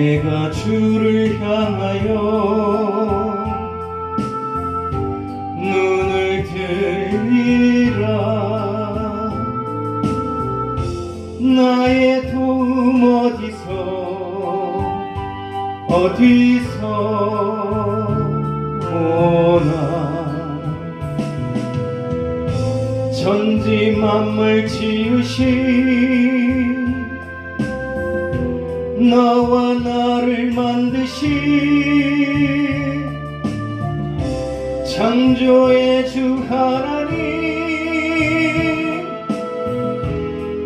내가 주를 향하여 눈을 들리라. 나의 도움 어디서 오나. 천지 만물 지으신 나와 나를 만드신 창조의 주 하나님,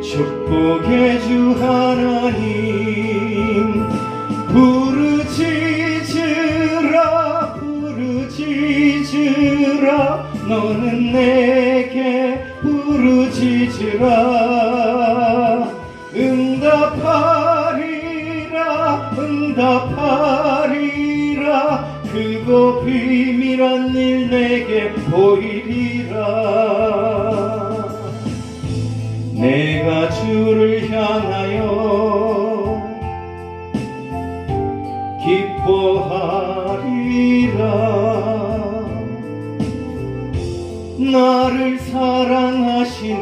축복의 주 하나님, 부르짖으라 너는 내게 부르짖으라. 응답하리라 크고 비밀한 일 내게 보이리라. 내가 주를 향하여 기뻐하리라. 나를 사랑하시는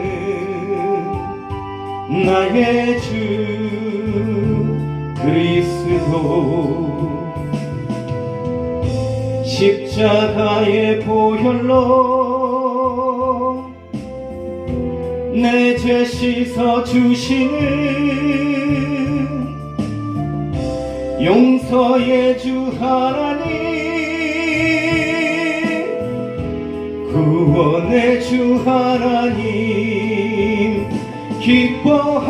나의 주 그리스도, 십자가의 보혈로 내 죄 씻어 주시는 용서의 주 하나님, 구원의 주 하나님, 기뻐하여라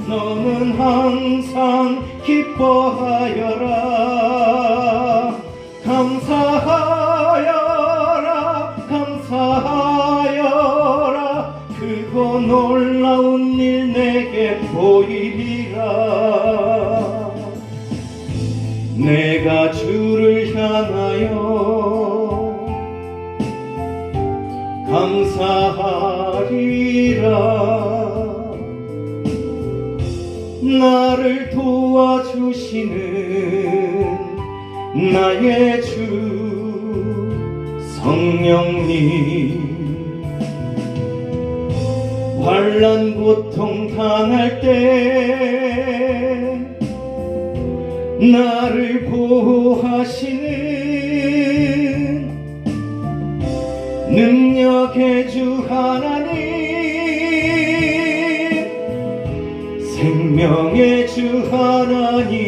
너는 항상 기뻐하여라. 감사하여라 크고 놀라운 일 내게 보이리라. 내가 주를 향하여 감사하리라. 나를 도와주시는 나의 주 성령님, 환난 고통 당할 때 나를 보호하시는 능력의 주 하나님, 생명의 주 하나님,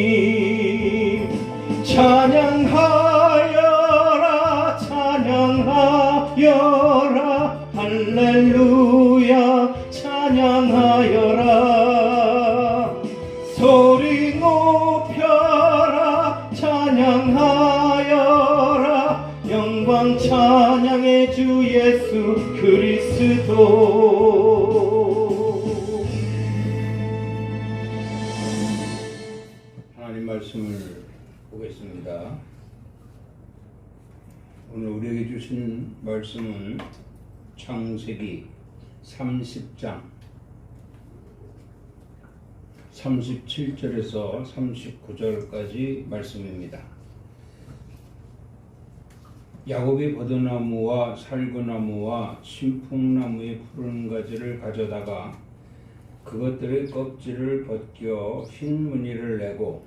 찬양하여라 할렐루야 찬양하여라. 소리 높여라 찬양하여라. 영광 찬양의 주 예수 그리스도. 하나님 말씀을 보겠습니다. 오늘 우리에게 주신 말씀은 창세기 30장 37절에서 39절까지 말씀입니다. 야곱이 버드나무와 살구나무와 신풍나무의 푸른 가지를 가져다가 그것들의 껍질을 벗겨 흰 무늬를 내고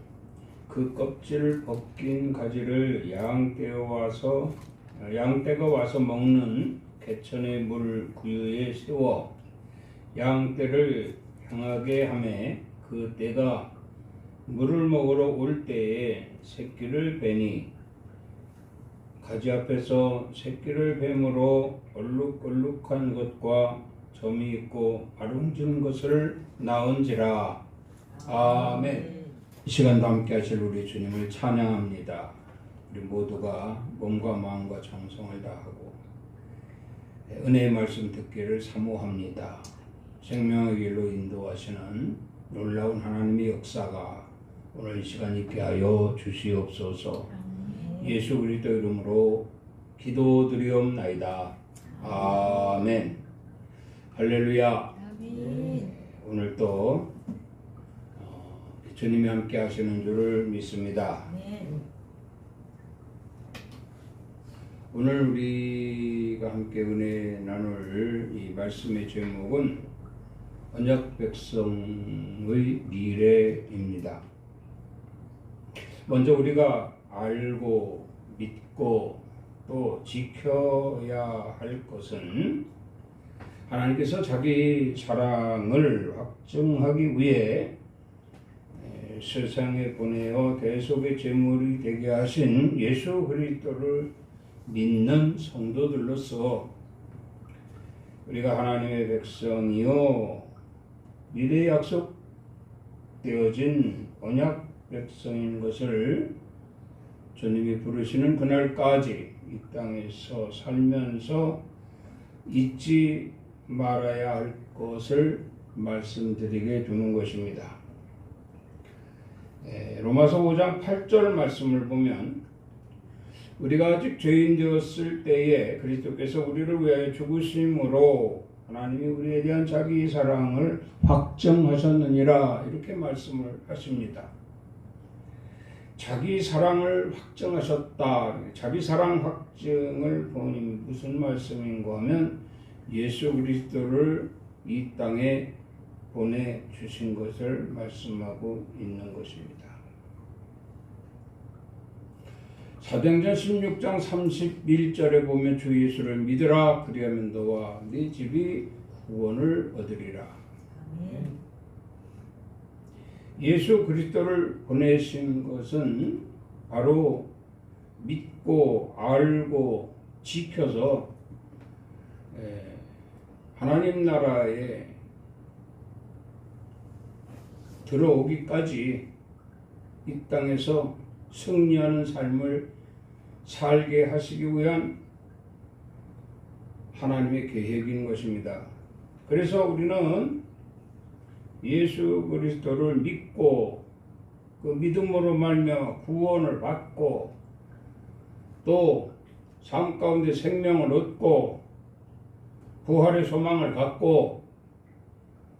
그 껍질을 벗긴 가지를 양떼가 와서 먹는 개천의 물 구유에 세워 양떼를 향하게 하매 그 떼가 물을 먹으러 올 때에 새끼를 베니 가지 앞에서 새끼를 뱀으로 얼룩얼룩한 것과 점이 있고 아름진 것을 낳은지라. 아멘. 이 시간도 함께 하실 우리 주님을 찬양합니다. 우리 모두가 몸과 마음과 정성을 다하고 은혜의 말씀 듣기를 사모합니다. 생명의 길로 인도하시는 놀라운 하나님의 역사가 오늘 이 시간 있게 하여 주시옵소서. 예수 그리스도 이름으로 기도드리옵나이다. 아멘. 할렐루야. 아멘. 오늘도 주님이 함께 하시는 줄을 믿습니다. 오늘 우리가 함께 은혜 나눌 이 말씀의 제목은 언약 백성의 미래입니다. 먼저 우리가 알고 믿고 또 지켜야 할 것은 하나님께서 자기 사랑을 확증하기 위해 세상에 보내어 대속의 제물이 되게 하신 예수 그리스도를 믿는 성도들로서 우리가 하나님의 백성이요 미래에 약속되어진 언약 백성인 것을 주님이 부르시는 그날까지 이 땅에서 살면서 잊지 말아야 할 것을 말씀드리게 되는 것입니다. 로마서 5장 8절 말씀을 보면 우리가 아직 죄인 되었을 때에 그리스도께서 우리를 위하여 죽으심으로 하나님이 우리에 대한 자기 사랑을 확정하셨느니라 이렇게 말씀을 하십니다. 자기 사랑을 확정하셨다. 자기 사랑 확증을 보니 무슨 말씀인가 하면 예수 그리스도를 이 땅에 보내주신 것을 말씀하고 있는 것입니다. 사도행전 16장 31절에 보면 주 예수를 믿으라 그리하면 너와 네 집이 구원을 얻으리라. 예수 그리스도를 보내신 것은 바로 믿고 알고 지켜서 하나님 나라에 들어오기까지 이 땅에서 승리하는 삶을 살게 하시기 위한 하나님의 계획인 것입니다. 그래서 우리는 예수 그리스도를 믿고 그 믿음으로 말미암아 구원을 받고 또 삶 가운데 생명을 얻고 부활의 소망을 갖고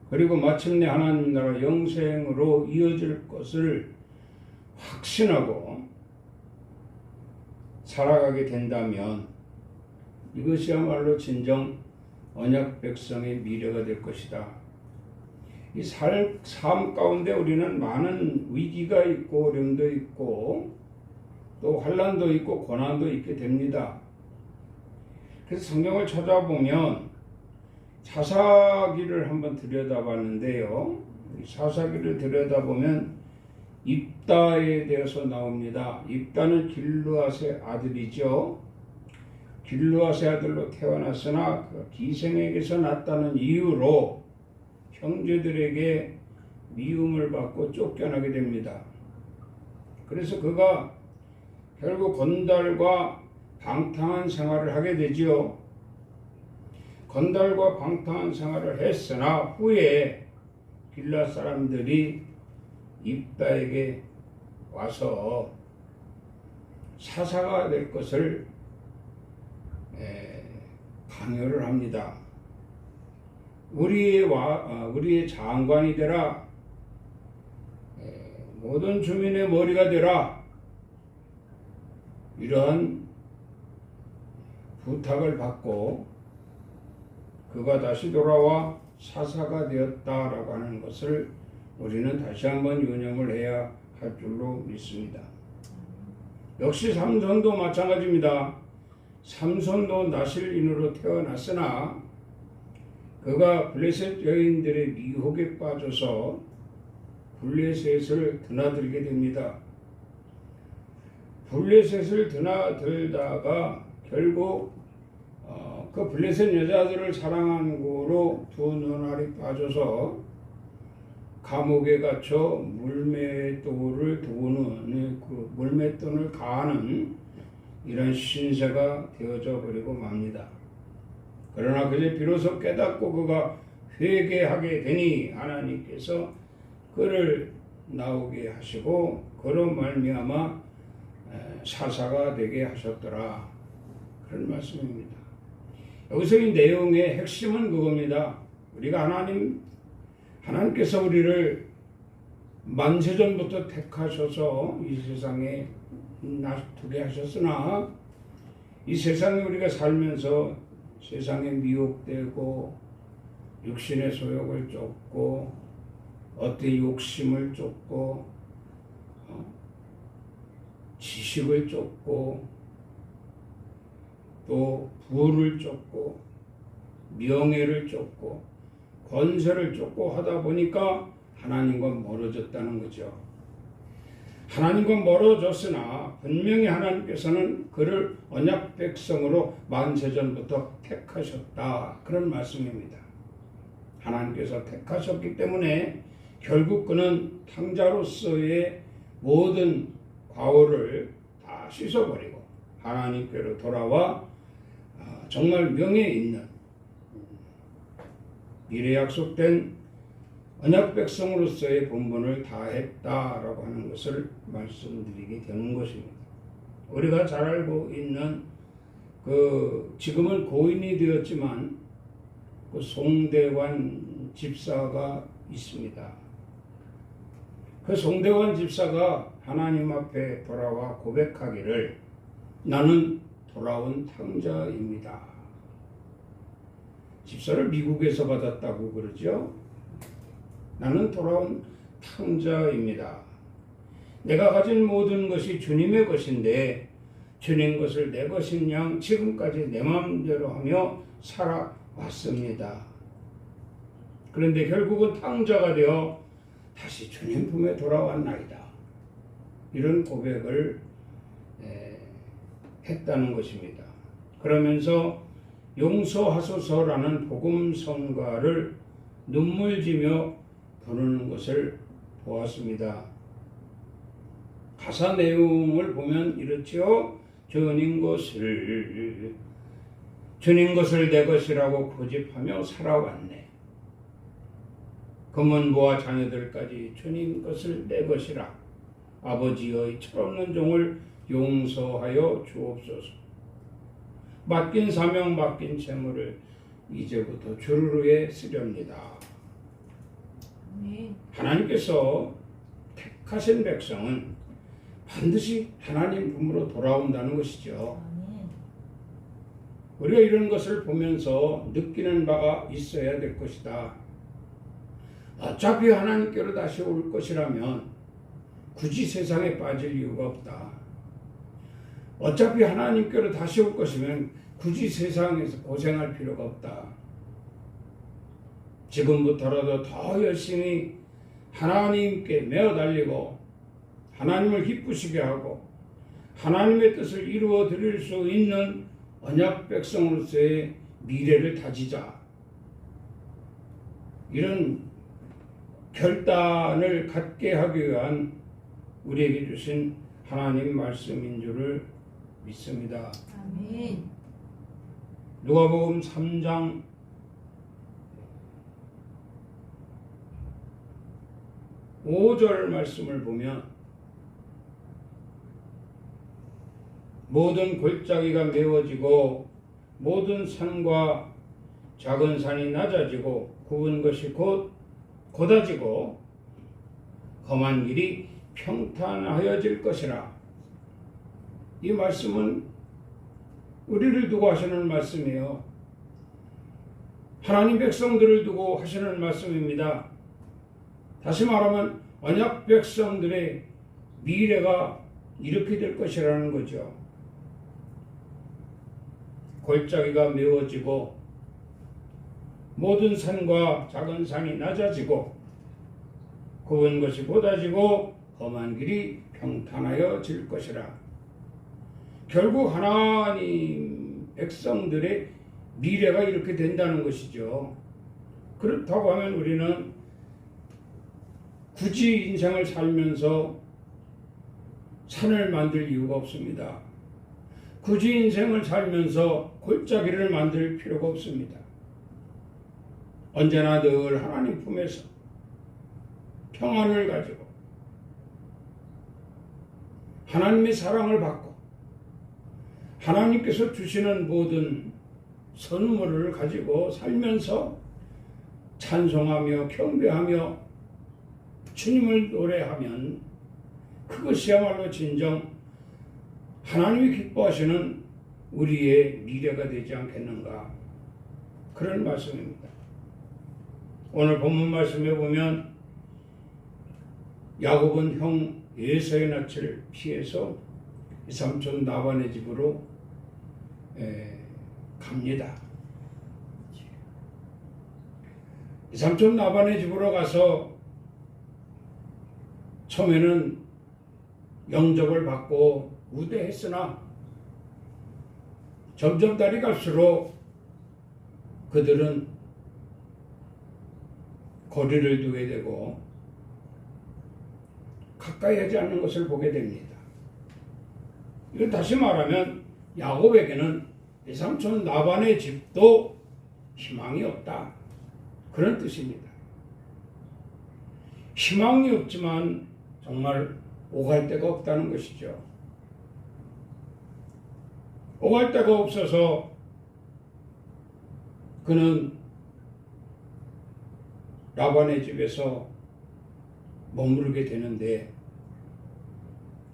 그리고 마침내 하나님 나라 영생으로 이어질 것을 확신하고 살아가게 된다면 이것이야말로 진정 언약 백성의 미래가 될 것이다. 이 삶 가운데 우리는 많은 위기가 있고 어려움도 있고 또 환난도 있고 고난도 있게 됩니다. 그래서 성경을 찾아보면 사사기를 한번 들여다봤는데요. 사사기를 들여다보면 입다에 대해서 나옵니다. 입다는 길르앗의 아들이죠. 길르앗의 아들로 태어났으나 그 기생에게서 났다는 이유로 형제들에게 미움을 받고 쫓겨나게 됩니다. 그래서 그가 결국 건달과 방탕한 생활을 하게 되지요. 건달과 방탕한 생활을 했으나 후에 길르앗 사람들이 입다에게 와서 사사가 될 것을 강요를 합니다. 우리의 장관이 되라. 모든 주민의 머리가 되라. 이러한 부탁을 받고 그가 다시 돌아와 사사가 되었다라고 하는 것을 우리는 다시 한번 유념을 해야 할 줄로 믿습니다. 역시 삼손도 마찬가지입니다. 삼손도 나실인으로 태어났으나 그가 블레셋 여인들의 미혹에 빠져서 블레셋을 드나들게 됩니다. 블레셋을 드나들다가 결국 그 블레셋 여자들을 사랑한 고로 두 눈알이 빠져서 감옥에 갇혀 물맷돌을 도는 그 물맷돈을 가하는 이런 신세가 되어져 버리고 맙니다. 그러나 그제 비로소 깨닫고 그가 회개하게 되니 하나님께서 그를 나오게 하시고 그로 말미암아 사사가 되게 하셨더라. 그런 말씀입니다. 여기서 이 내용의 핵심은 그겁니다. 우리가 하나님께서 우리를 만세전부터 택하셔서 이 세상에 놔두게 하셨으나 이 세상에 우리가 살면서 세상에 미혹되고 육신의 소욕을 쫓고 어떤 욕심을 쫓고 지식을 쫓고 또 부를 쫓고 명예를 쫓고 권세를 쫓고 하다 보니까 하나님과 멀어졌다는 거죠. 하나님과 멀어졌으나 분명히 하나님께서는 그를 언약 백성으로 만세전부터 택하셨다. 그런 말씀입니다. 하나님께서 택하셨기 때문에 결국 그는 탕자로서의 모든 과오를 다 씻어버리고 하나님께로 돌아와 정말 명예 있는 미래 약속된 언약 백성으로서의 본분을 다했다라고 하는 것을 말씀드리게 되는 것입니다. 우리가 잘 알고 있는 지금은 고인이 되었지만 그 송대관 집사가 있습니다. 그 송대관 집사가 하나님 앞에 돌아와 고백하기를 나는 돌아온 탕자입니다. 집사를 미국에서 받았다고 그러죠. 나는 돌아온 탕자입니다. 내가 가진 모든 것이 주님의 것인데 주님 것을 내 것인 양 지금까지 내 마음대로 하며 살아왔습니다. 그런데 결국은 탕자가 되어 다시 주님 품에 돌아왔나이다. 이런 고백을 했다는 것입니다. 그러면서 용서하소서라는 복음성가를 눈물지며 부르는 것을 보았습니다. 가사 내용을 보면 이렇지요. 주님 것을 내 것이라고 고집하며 살아왔네. 금은보와 자녀들까지 주님 것을 내 것이라. 아버지의 철없는 종을 용서하여 주옵소서. 맡긴 사명 맡긴 재물을 이제부터 주르르에 쓰렵니다. 하나님께서 택하신 백성은 반드시 하나님 품으로 돌아온다는 것이죠. 우리가 이런 것을 보면서 느끼는 바가 있어야 될 것이다. 어차피 하나님께로 다시 올 것이라면 굳이 세상에 빠질 이유가 없다. 어차피 하나님께로 다시 올 것이면 굳이 세상에서 고생할 필요가 없다. 지금부터라도 더 열심히 하나님께 매어 달리고 하나님을 기쁘시게 하고 하나님의 뜻을 이루어 드릴 수 있는 언약 백성으로서의 미래를 다지자. 이런 결단을 갖게 하기 위한 우리에게 주신 하나님 말씀인 줄을 믿습니다. 아멘. 누가복음 3장 5절 말씀을 보면 모든 골짜기가 메워지고 모든 산과 작은 산이 낮아지고 굽은 것이 곧 곧아지고 험한 길이 평탄하여질 것이라. 이 말씀은 우리를 두고 하시는 말씀이에요. 하나님 백성들을 두고 하시는 말씀입니다. 다시 말하면 언약 백성들의 미래가 이렇게 될 것이라는 거죠. 골짜기가 메워지고 모든 산과 작은 산이 낮아지고 굽은 것이 곧아지고 험한 길이 평탄하여질 것이라. 결국 하나님 백성들의 미래가 이렇게 된다는 것이죠. 그렇다고 하면 우리는 굳이 인생을 살면서 산을 만들 이유가 없습니다. 굳이 인생을 살면서 골짜기를 만들 필요가 없습니다. 언제나 늘 하나님 품에서 평안을 가지고 하나님의 사랑을 받고 하나님께서 주시는 모든 선물을 가지고 살면서 찬송하며 경배하며 주님을 노래하면 그것이야말로 진정 하나님이 기뻐하시는 우리의 미래가 되지 않겠는가, 그런 말씀입니다. 오늘 본문 말씀에 보면 야곱은 형 에서의 낯을 피해서 삼촌 라반의 집으로 갑니다. 삼촌 라반의 집으로 가서 처음에는 영접을 받고 우대했으나 점점 달이 갈수록 그들은 거리를 두게 되고 가까이 하지 않는 것을 보게 됩니다. 이건 다시 말하면 야곱에게는 삼촌 라반의 집도 희망이 없다, 그런 뜻입니다. 희망이 없지만 정말 오갈 데가 없다는 것이죠. 오갈 데가 없어서 그는 라반의 집에서 머무르게 되는데,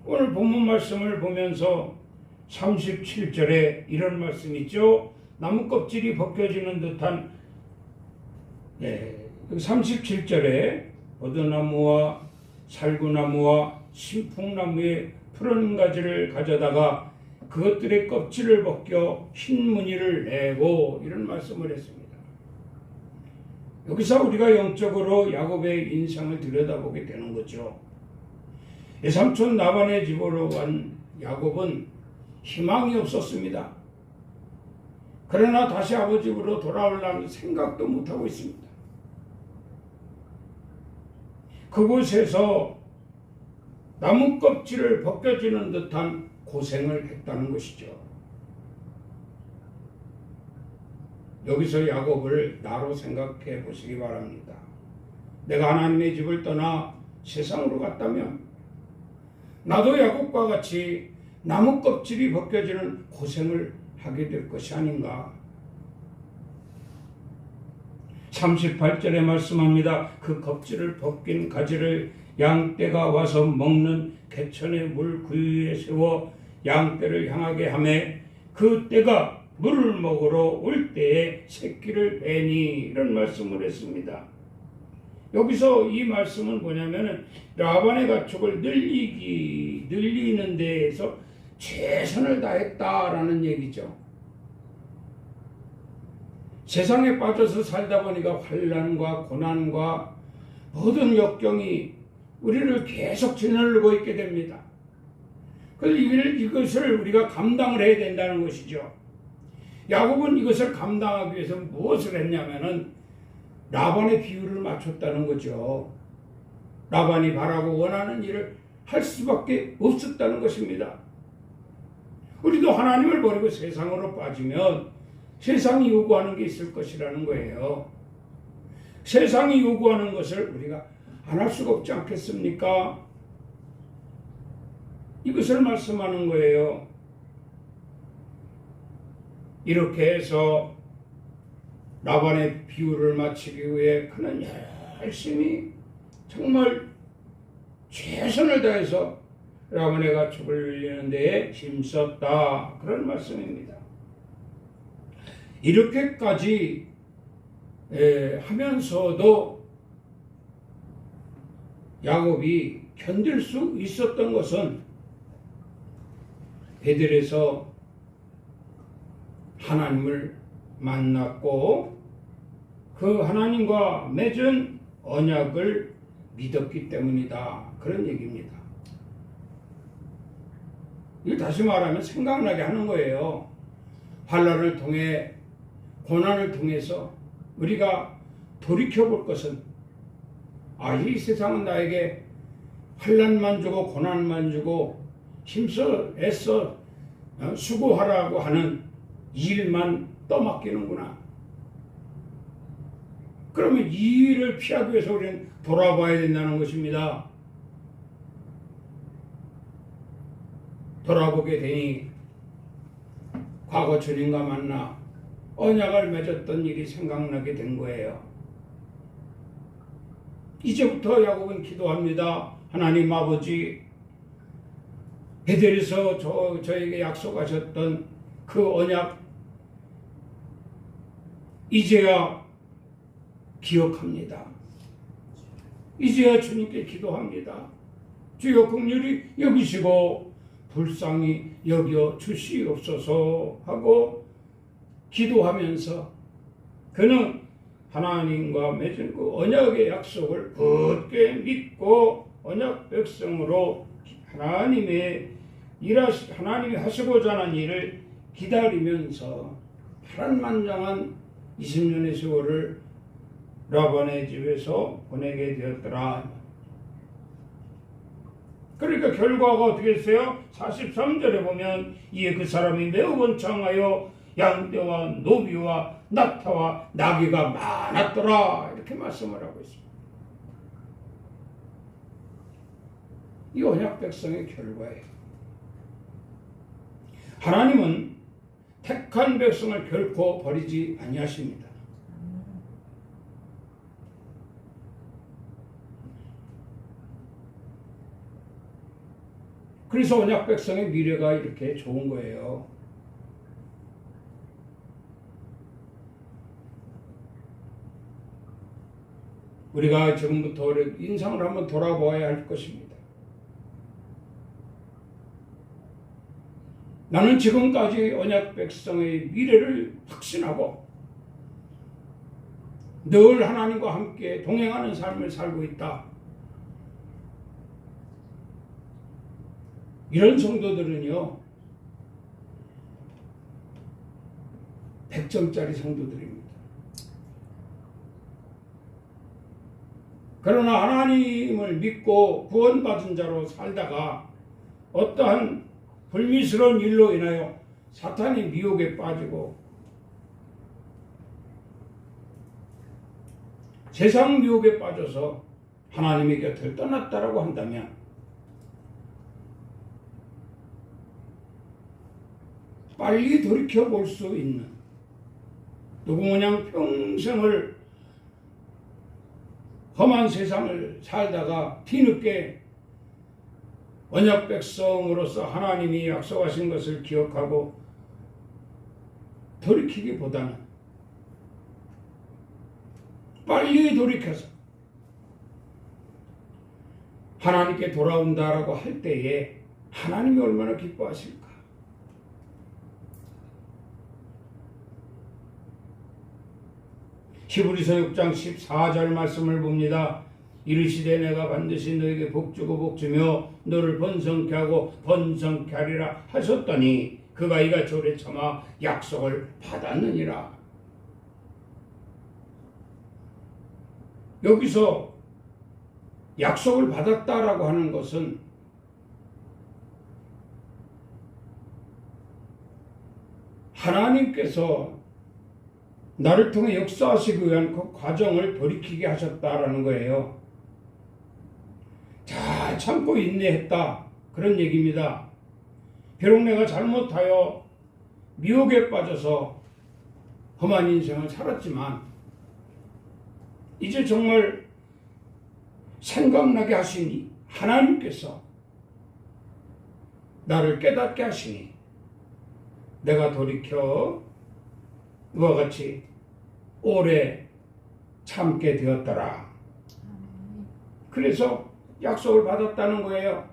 오늘 본문 말씀을 보면서 37절에 이런 말씀이 있죠. 나무 껍질이 벗겨지는 듯한 37절에 버드나무와 살구나무와 신풍나무의 푸른 가지를 가져다가 그것들의 껍질을 벗겨 흰 무늬를 내고, 이런 말씀을 했습니다. 여기서 우리가 영적으로 야곱의 인생을 들여다보게 되는 거죠. 삼촌 라반의 집으로 간 야곱은 희망이 없었습니다. 그러나 다시 아버지 집으로 돌아오려는 생각도 못하고 있습니다. 그곳에서 나무 껍질을 벗겨지는 듯한 고생을 했다는 것이죠. 여기서 야곱을 나로 생각해 보시기 바랍니다. 내가 하나님의 집을 떠나 세상으로 갔다면 나도 야곱과 같이 나무 껍질이 벗겨지는 고생을 하게 될 것이 아닌가. 38절에 말씀합니다. 그 껍질을 벗긴 가지를 양떼가 와서 먹는 개천의 물 구유에 세워 양떼를 향하게 하매 그 떼가 물을 먹으러 올 때에 새끼를 베니, 이런 말씀을 했습니다. 여기서 이 말씀은 뭐냐면 라반의 가축을 늘리는 데에서 최선을 다했다라는 얘기죠. 세상에 빠져서 살다 보니까 환난과 고난과 모든 역경이 우리를 계속 짓누르고 있게 됩니다. 그래서 이것을 우리가 감당을 해야 된다는 것이죠. 야곱은 이것을 감당하기 위해서 무엇을 했냐면은 라반의 비유를 맞췄다는 거죠. 라반이 바라고 원하는 일을 할 수밖에 없었다는 것입니다. 우리도 하나님을 버리고 세상으로 빠지면 세상이 요구하는 게 있을 것이라는 거예요. 세상이 요구하는 것을 우리가 안 할 수가 없지 않겠습니까? 이것을 말씀하는 거예요. 이렇게 해서 라반의 비유를 마치기 위해 그는 열심히 정말 최선을 다해서 라반의 가축을 늘리는 데에 힘썼다, 그런 말씀입니다. 이렇게까지 하면서도 야곱이 견딜 수 있었던 것은 베델에서 하나님을 만났고 그 하나님과 맺은 언약을 믿었기 때문이다, 그런 얘기입니다. 이거 다시 말하면 생각나게 하는 거예요. 환난을 통해, 고난을 통해서 우리가 돌이켜볼 것은, 이 세상은 나에게 환난만 주고 고난만 주고 힘써 애써 수고하라고 하는 일만 떠맡기는구나. 그러면 이 일을 피하기 위해서 우리는 돌아봐야 된다는 것입니다. 돌아보게 되니 과거 주님과 만나 언약을 맺었던 일이 생각나게 된 거예요. 이제부터 야곱은 기도합니다. 하나님 아버지, 베델에서 저에게 약속하셨던 그 언약 이제야 기억합니다. 이제야 주님께 기도합니다. 주여 긍휼히 여기시고 불쌍히 여겨 주시옵소서 하고 기도하면서 그는 하나님과 맺은 그 언약의 약속을 굳게 믿고 언약 백성으로 하나님이 하시고자 하는 일을 기다리면서 파란만장한 20년의 세월을 라반의 집에서 보내게 되었더라. 그러니까 결과가 어떻게 했어요? 43절에 보면 이에 그 사람이 매우 번창하여 양떼와 노비와 낙타와 나귀가 많았더라, 이렇게 말씀을 하고 있습니다. 이 언약 백성의 결과예요. 하나님은 택한 백성을 결코 버리지 아니하십니다. 그래서 언약 백성의 미래가 이렇게 좋은 거예요. 우리가 지금부터 인생을 한번 돌아보아야 할 것입니다. 나는 지금까지 언약 백성의 미래를 확신하고 늘 하나님과 함께 동행하는 삶을 살고 있다. 이런 성도들은요, 100점짜리 성도들입니다. 그러나 하나님을 믿고 구원받은 자로 살다가 어떠한 불미스러운 일로 인하여 사탄의 미혹에 빠지고 세상 미혹에 빠져서 하나님의 곁을 떠났다라고 한다면 빨리 돌이켜볼 수 있는, 누구마냥 평생을 험한 세상을 살다가 뒤늦게 언약 백성으로서 하나님이 약속하신 것을 기억하고 돌이키기보다는 빨리 돌이켜서 하나님께 돌아온다라고 할 때에 하나님이 얼마나 기뻐하실까? 히브리서 6장 14절 말씀을 봅니다. 이르시되 내가 반드시 너에게 복주고 복주며 너를 번성케 하고 번성케 하리라 하셨더니 그가 이같이 오래 참아 약속을 받았느니라. 여기서 약속을 받았다라고 하는 것은 하나님께서 나를 통해 역사하시기 위한 그 과정을 돌이키게 하셨다라는 거예요. 잘 참고 인내했다, 그런 얘기입니다. 비록 내가 잘못하여 미혹에 빠져서 험한 인생을 살았지만 이제 정말 생각나게 하시니 하나님께서 나를 깨닫게 하시니 내가 돌이켜 이와 같이 오래 참게 되었더라. 그래서 약속을 받았다는 거예요.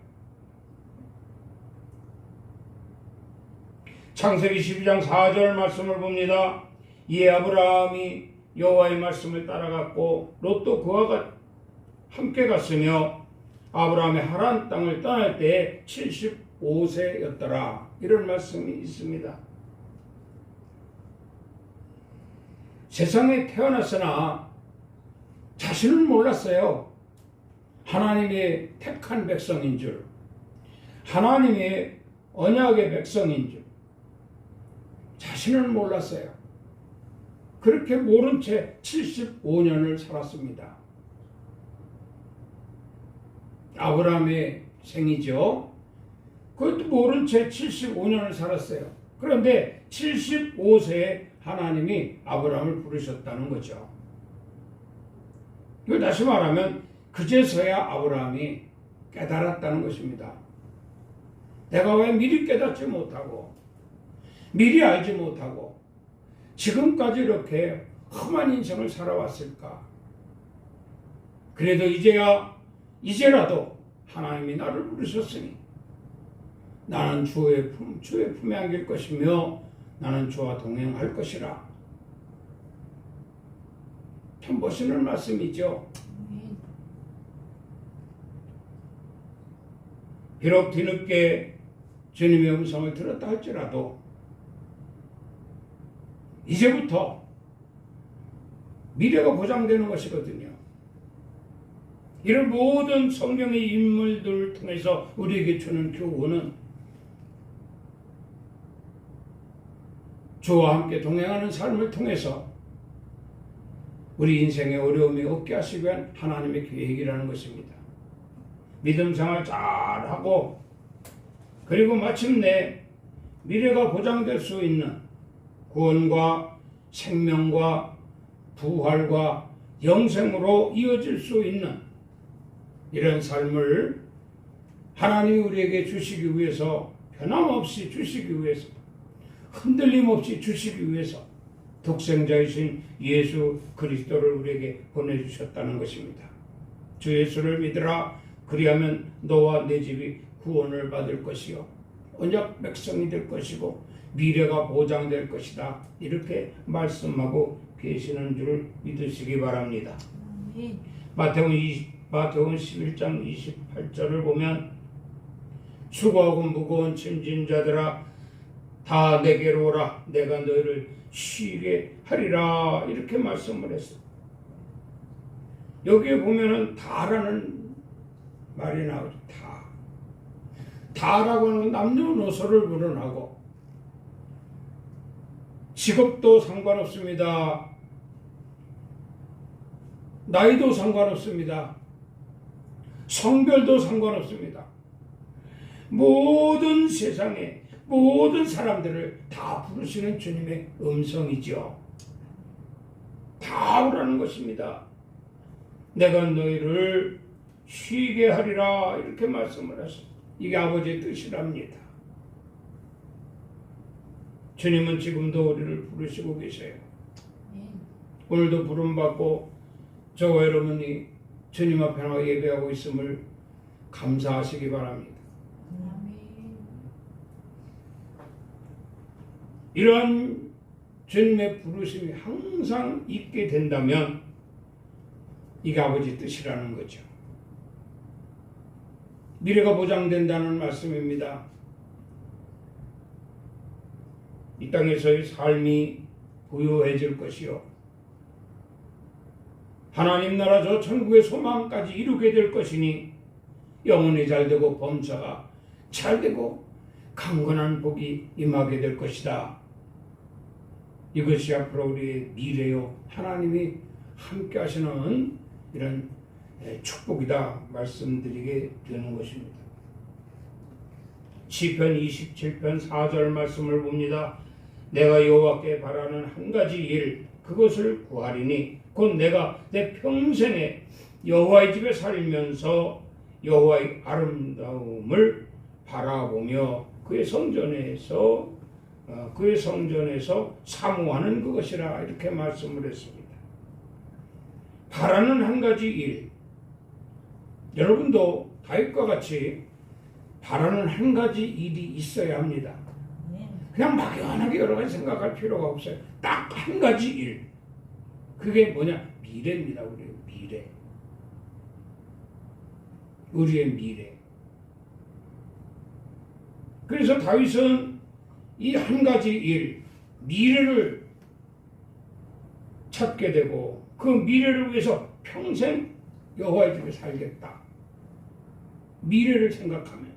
창세기 12장 4절 말씀을 봅니다. 이에 아브라함이 여호와의 말씀을 따라갔고 롯도 그와 함께 갔으며 아브라함의 하란 땅을 떠날 때에 75세였더라. 이런 말씀이 있습니다. 세상에 태어났으나 자신은 몰랐어요. 하나님의 택한 백성인 줄, 하나님의 언약의 백성인 줄 자신은 몰랐어요. 그렇게 모른 채 75년을 살았습니다. 아브라함의 생이죠. 그것도 모른 채 75년을 살았어요. 그런데 75세에 하나님이 아브라함을 부르셨다는 거죠. 이걸 다시 말하면 그제서야 아브라함이 깨달았다는 것입니다. 내가 왜 미리 깨닫지 못하고 미리 알지 못하고 지금까지 이렇게 험한 인생을 살아왔을까? 그래도 이제라도 하나님이 나를 부르셨으니 나는 주의 품에 안길 것이며 나는 주와 동행할 것이라. 참 멋있는 말씀이죠. 비록 뒤늦게 주님의 음성을 들었다 할지라도 이제부터 미래가 보장되는 것이거든요. 이런 모든 성경의 인물들을 통해서 우리에게 주는 교훈은 주와 함께 동행하는 삶을 통해서 우리 인생에 어려움이 없게 하시기 위한 하나님의 계획이라는 것입니다. 믿음 생활 잘하고 그리고 마침내 미래가 보장될 수 있는 구원과 생명과 부활과 영생으로 이어질 수 있는 이런 삶을 하나님이 우리에게 주시기 위해서, 변함없이 주시기 위해서, 흔들림 없이 주시기 위해서 독생자이신 예수 그리스도를 우리에게 보내주셨다는 것입니다. 주 예수를 믿으라. 그리하면 너와 내 집이 구원을 받을 것이요 언약 백성이 될 것이고 미래가 보장될 것이다. 이렇게 말씀하고 계시는 줄 믿으시기 바랍니다. 마태복음 11장 28절을 보면 수고하고 무거운 짐진 자들아 다 내게로 오라. 내가 너희를 쉬게 하리라. 이렇게 말씀을 했어요. 여기에 보면은 다라는 말이 나오죠. 다라고 하는 남녀노소를 물어나고 직업도 상관없습니다. 나이도 상관없습니다. 성별도 상관없습니다. 모든 세상에 모든 사람들을 다 부르시는 주님의 음성이죠. 다 오라는 것입니다. 내가 너희를 쉬게 하리라. 이렇게 말씀을 하십니다. 이게 아버지의 뜻이랍니다. 주님은 지금도 우리를 부르시고 계세요. 오늘도 부름받고 저와 여러분이 주님 앞에 나와 예배하고 있음을 감사하시기 바랍니다. 이러한 주님의 부르심이 항상 있게 된다면 이게 아버지 뜻이라는 거죠. 미래가 보장된다는 말씀입니다. 이 땅에서의 삶이 부유해질 것이요 하나님 나라 저 천국의 소망까지 이루게 될 것이니 영혼이 잘되고 범사가 잘되고 강건한 복이 임하게 될 것이다. 이것이 앞으로 우리의 미래요 하나님이 함께 하시는 이런 축복이다 말씀드리게 되는 것입니다. 시편 27편 4절 말씀을 봅니다. 내가 여호와께 바라는 한 가지 일 그것을 구하리니 곧 내가 내 평생에 여호와의 집에 살면서 여호와의 아름다움을 바라보며 그의 성전에서 사모하는 그것이라. 이렇게 말씀을 했습니다. 바라는 한 가지 일. 여러분도 다윗과 같이 바라는 한 가지 일이 있어야 합니다. 그냥 막연하게 여러 가지 생각할 필요가 없어요. 딱 한 가지 일. 그게 뭐냐? 미래입니다. 우리의 미래. 우리의 미래. 그래서 다윗은 이 한 가지 일, 미래를 찾게 되고 그 미래를 위해서 평생 여호와의 집에 살겠다. 미래를 생각하면서.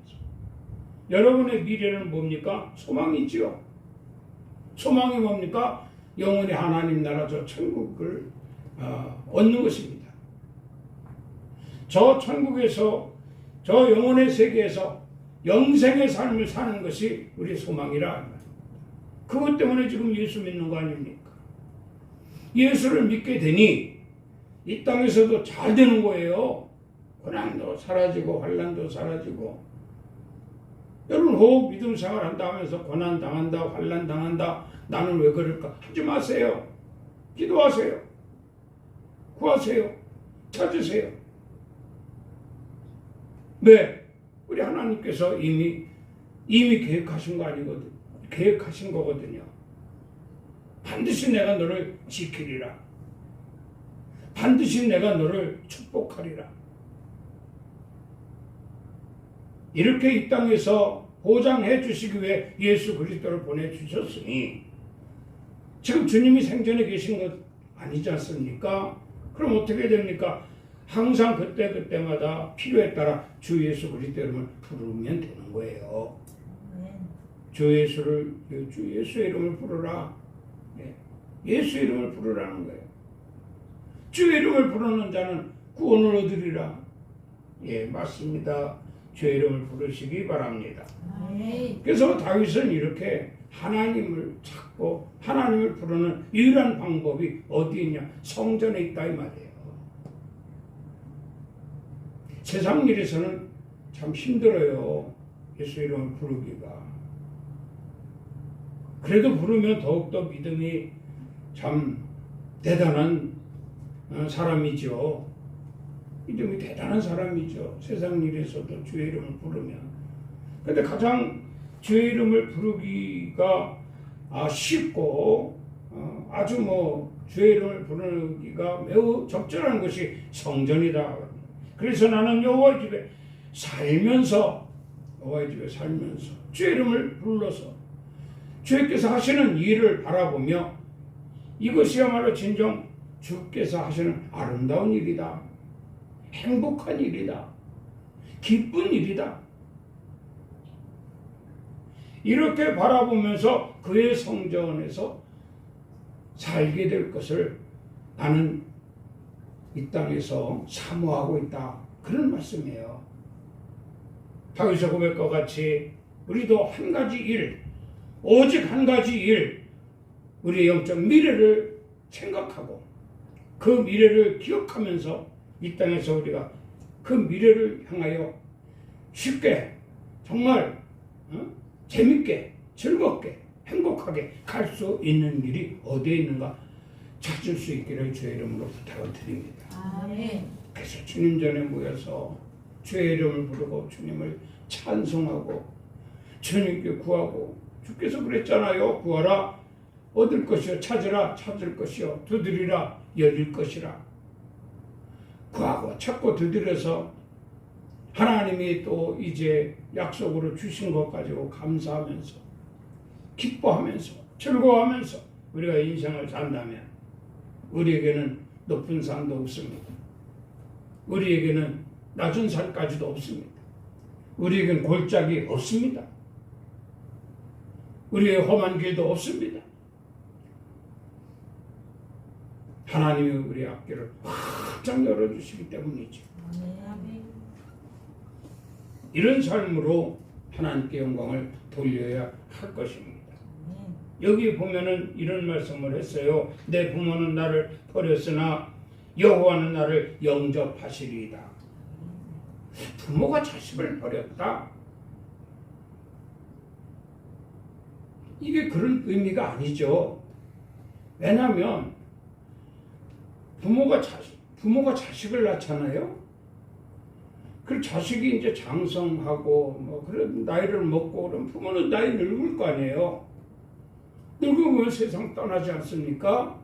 여러분의 미래는 뭡니까? 소망이지요. 소망이 뭡니까? 영원히 하나님 나라 저 천국을 얻는 것입니다. 저 천국에서 저 영혼의 세계에서 영생의 삶을 사는 것이 우리의 소망이라. 그것 때문에 지금 예수 믿는 거 아닙니까? 예수를 믿게 되니 이 땅에서도 잘 되는 거예요. 고난도 사라지고 환난도 사라지고. 여러분 혹 믿음 생활한다 하면서 고난 당한다, 환난 당한다, 나는 왜 그럴까 하지 마세요. 기도하세요. 구하세요. 찾으세요. 왜? 우리 하나님께서 이미 계획하신 거 아니거든. 계획하신 거거든요. 반드시 내가 너를 지키리라. 반드시 내가 너를 축복하리라. 이렇게 이 땅에서 보장해 주시기 위해 예수 그리스도를 보내주셨으니 지금 주님이 생전에 계신 것 아니지 않습니까? 그럼 어떻게 됩니까? 항상 그때마다 필요에 따라 주 예수 그리스도의 이름을 부르면 되는 거예요. 주 예수의 이름을 부르라. 예수의 이름을 부르라는 거예요. 주의 이름을 부르는 자는 구원을 얻으리라. 예, 맞습니다. 주의 이름을 부르시기 바랍니다. 그래서 다윗은 이렇게 하나님을 찾고 하나님을 부르는 유일한 방법이 어디 있냐? 성전에 있다 이 말이에요. 세상 일에서는 참 힘들어요. 예수 이름을 부르기가. 그래도 부르면 더욱더 믿음이 참 대단한 사람이죠. 믿음이 대단한 사람이죠. 세상 일에서도 주의 이름을 부르면. 근데 가장 주의 이름을 부르기가 쉽고 아주 주의 이름을 부르기가 매우 적절한 것이 성전이다. 그래서 나는 여호와의 집에 살면서 주의 이름을 불러서 주께서 하시는 일을 바라보며 이것이야말로 진정 주께서 하시는 아름다운 일이다. 행복한 일이다. 기쁜 일이다. 이렇게 바라보면서 그의 성전에서 살게 될 것을 나는 이 땅에서 사모하고 있다. 그런 말씀이에요. 다윗의 고백과 같이 우리도 한 가지 일, 오직 한 가지 일, 우리의 영적 미래를 생각하고 그 미래를 기억하면서 이 땅에서 우리가 그 미래를 향하여 쉽게 정말 재밌게 즐겁게 행복하게 갈 수 있는 길이 어디에 있는가 찾을 수 있기를 주의 이름으로 부탁을 드립니다. 아멘. 그래서 주님 전에 모여서 주의 이름을 부르고 주님을 찬송하고 주님께 구하고 주께서 그랬잖아요. 구하라 얻을 것이요 찾으라 찾을 것이요 두드리라 열릴 것이라. 구하고 찾고 두드려서 하나님이 또 이제 약속으로 주신 것 가지고 감사하면서 기뻐하면서 즐거워하면서 우리가 인생을 산다면 우리에게는 높은 산도 없습니다. 우리에게는 낮은 산까지도 없습니다. 우리에게는 골짜기 없습니다. 우리의 험한 길도 없습니다. 하나님이 우리 앞길을 활짝 열어주시기 때문이죠. 이런 삶으로 하나님께 영광을 돌려야 할 것입니다. 여기 보면은 이런 말씀을 했어요. 내 부모는 나를 버렸으나 여호와는 나를 영접하시리이다. 부모가 자식을 버렸다. 이게 그런 의미가 아니죠. 왜냐하면 부모가 자식을 낳잖아요. 그 자식이 이제 장성하고 그런 나이를 먹고 그럼 부모는 나이 늙을 거 아니에요. 늙으면 세상 떠나지 않습니까?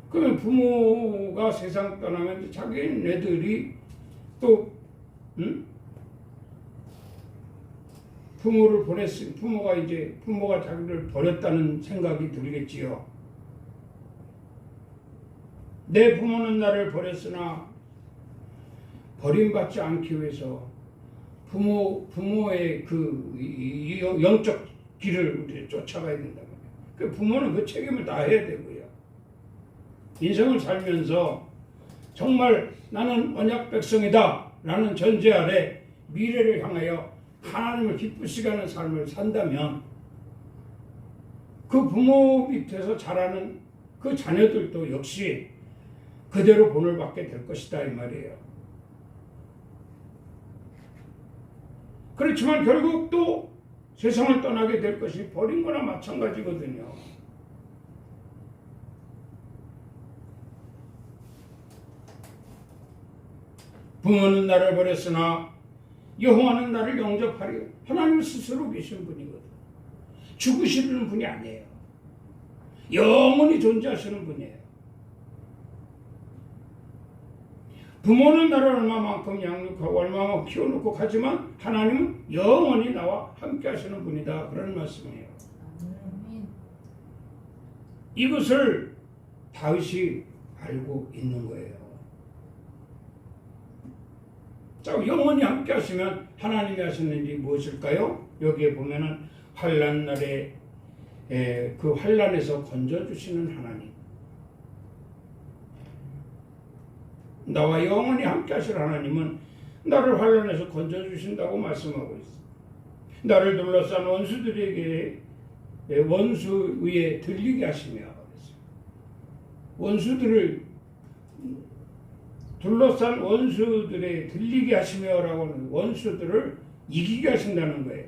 그러면 부모가 세상 떠나면 자기네들이 또 부모를 보냈으니 부모가 자기를 버렸다는 생각이 들겠지요. 내 부모는 나를 버렸으나 버림받지 않기 위해서 부모의 그 영적 길을 우리 쫓아가야 된다. 그 부모는 그 책임을 다해야 되고요. 인생을 살면서 정말 나는 언약 백성이다 라는 전제 아래 미래를 향하여 하나님을 기쁘시게 하는 삶을 산다면 그 부모 밑에서 자라는 그 자녀들도 역시 그대로 본을 받게 될 것이다 이 말이에요. 그렇지만 결국 또 세상을 떠나게 될 것이 버린 거나 마찬가지거든요. 부모는 나를 버렸으나 여호와는 나를 영접하리요. 하나님 스스로 계신 분이거든. 죽으시는 분이 아니에요. 영원히 존재하시는 분이에요. 부모는 나를 얼마만큼 양육하고 얼마만큼 키워놓고 가지만 하나님은 영원히 나와 함께 하시는 분이다. 그런 말씀이에요. 이것을 다윗이 알고 있는 거예요. 자, 영원히 함께 하시면 하나님이 하시는 일이 무엇일까요? 여기에 보면은 환난 날에 그 환난에서 건져주시는 하나님, 나와 영원히 함께 하실 하나님은 나를 환난에서 건져주신다고 말씀하고 있어. 나를 둘러싼 원수들에게 원수 위에 들리게 하시며, 원수들을 둘러싼 원수들에 들리게 하시며라고 하는, 원수들을 이기게 하신다는 거예요.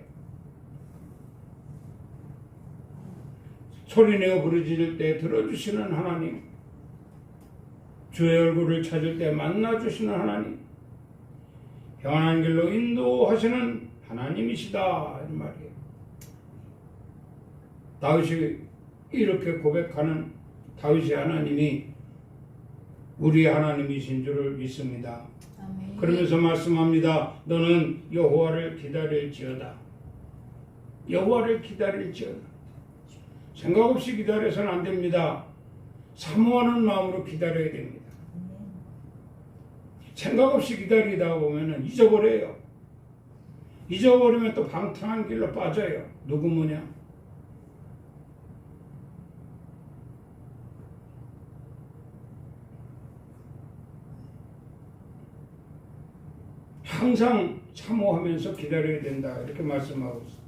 소리내어 부르짖을 때 들어주시는 하나님, 주의 얼굴을 찾을 때 만나주시는 하나님, 평안한 길로 인도하시는 하나님이시다, 이 말이에요. 다윗이 이렇게 고백하는 다윗의 하나님이 우리 하나님이신 줄을 믿습니다. 아멘. 그러면서 말씀합니다. 너는 여호와를 기다릴지어다. 여호와를 기다릴지어다. 생각 없이 기다려서는 안 됩니다. 사모하는 마음으로 기다려야 됩니다. 생각 없이 기다리다 보면 잊어버려요. 잊어버리면 또 방탕한 길로 빠져요. 누구 뭐냐? 항상 사모하면서 기다려야 된다, 이렇게 말씀하고 있어요.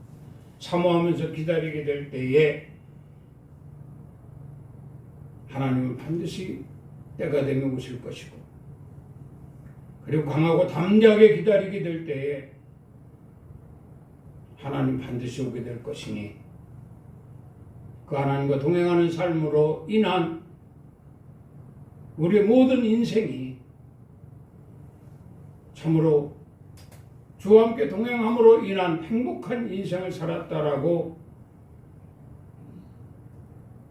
사모하면서 기다리게 될 때에 하나님은 반드시 때가 되면 오실 것이고, 그리고 강하고 담대하게 기다리게 될 때에 하나님 반드시 오게 될 것이니, 그 하나님과 동행하는 삶으로 인한 우리의 모든 인생이 참으로 주와 함께 동행함으로 인한 행복한 인생을 살았다라고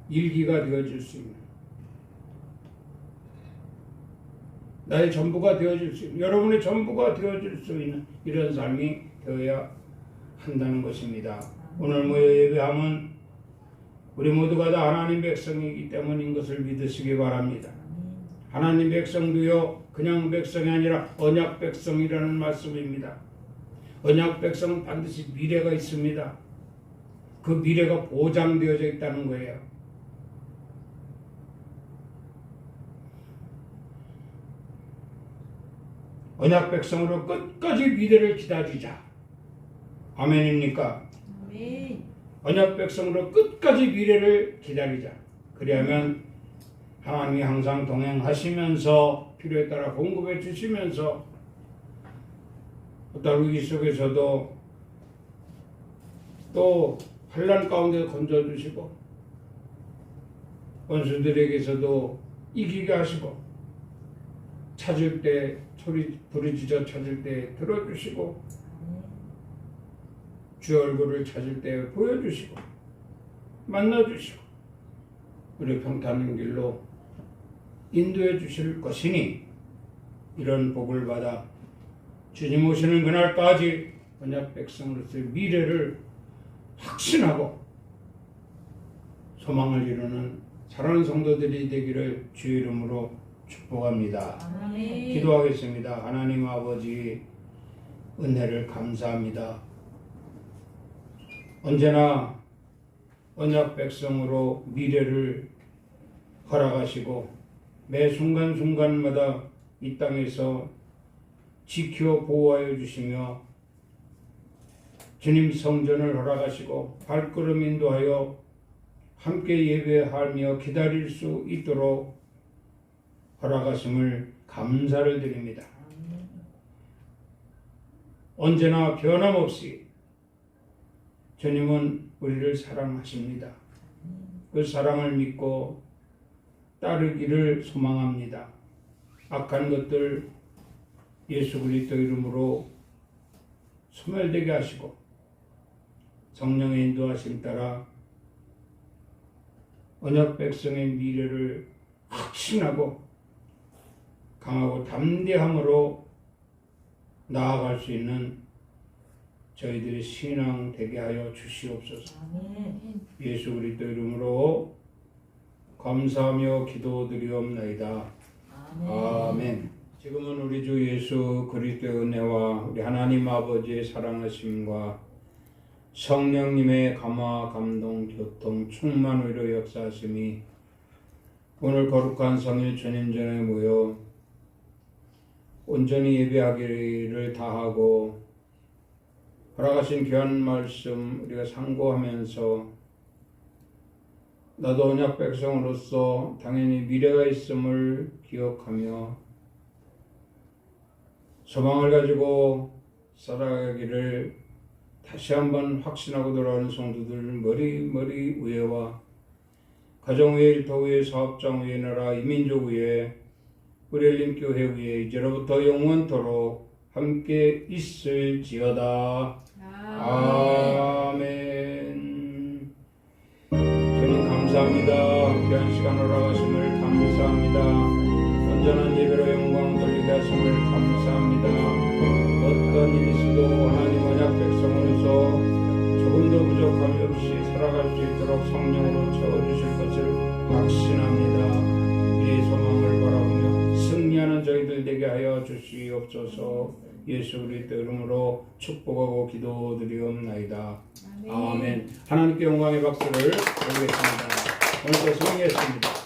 일기가 되어질 수 있는, 나의 전부가 되어질 수 있는, 여러분의 전부가 되어질 수 있는 이런 삶이 되어야 한다는 것입니다. 오늘 모여 예배함은 우리 모두가 다 하나님 백성이기 때문인 것을 믿으시기 바랍니다. 하나님 백성도요, 그냥 백성이 아니라 언약 백성이라는 말씀입니다. 언약 백성은 반드시 미래가 있습니다. 그 미래가 보장되어져 있다는 거예요. 언약 백성으로 끝까지 미래를 기다리자. 아멘입니까? 아멘. 언약 백성으로 끝까지 미래를 기다리자. 그리하면 하나님이 항상 동행하시면서 필요에 따라 공급해 주시면서 어떤 위기 속에서도 또 환난 가운데 건져주시고, 원수들에게서도 이기게 하시고, 찾을 때 소리 부르짖어 찾을 때 들어주시고, 주 얼굴을 찾을 때 보여주시고 만나주시고 우리 평탄한 길로 인도해 주실 것이니, 이런 복을 받아 주님 오시는 그날까지 언약 백성으로서의 미래를 확신하고 소망을 이루는 사랑하는 성도들이 되기를 주의 이름으로 축복합니다. 아멘. 기도하겠습니다. 하나님 아버지, 은혜를 감사합니다. 언제나 언약 백성으로 미래를 허락하시고 매 순간순간마다 이 땅에서 지켜 보호하여 주시며 주님 성전을 허락하시고 발걸음 인도하여 함께 예배하며 기다릴 수 있도록 허락하심을 감사를 드립니다. 언제나 변함없이 주님은 우리를 사랑하십니다. 그 사랑을 믿고 따르기를 소망합니다. 악한 것들 예수 그리스도 이름으로 소멸되게 하시고 성령의 인도하심 따라 언약 백성의 미래를 확신하고 강하고 담대함으로 나아갈 수 있는 저희들의 신앙 되게 하여 주시옵소서. 예수 그리스도 이름으로 감사하며 기도드리옵나이다. 아멘. 지금은 우리 주 예수 그리스도의 은혜와 우리 하나님 아버지의 사랑하심과 성령님의 감화, 감동, 교통, 충만 위로 역사하심이 오늘 거룩한 성일 주님 전에 모여 온전히 예배하기를 다하고 허락하신 귀한 말씀 우리가 상고하면서 나도 언약 백성으로서 당연히 미래가 있음을 기억하며 소망을 가지고 살아가기를 다시 한번 확신하고 돌아오는 성도들 머리 위에와 가정 위에, 일터 위에, 사업장 위에, 나라, 이민족 위에, 우리 엘림교회 위에 이제로부터 영원토록 함께 있을지어다. 아멘. 주님 감사합니다. 귀한 시간 허락하심을 감사합니다. 온전한 예배로 영광 돌리게 하심을 감사합니다. 어떤 일이 있어도 하나님 언약 백성으로서 조금도 부족함이 없이 살아갈 수 있도록 성령으로 채워주실 것을 확신합니다. 이 소망을 바라보며 승리하는 저희들 되게 하여 주시옵소서. 예수 그리스도 이름으로 축복하고 기도드리옵나이다. 아멘. 하나님께 영광의 박수를 드리겠습니다. 오늘도 승리했습니다.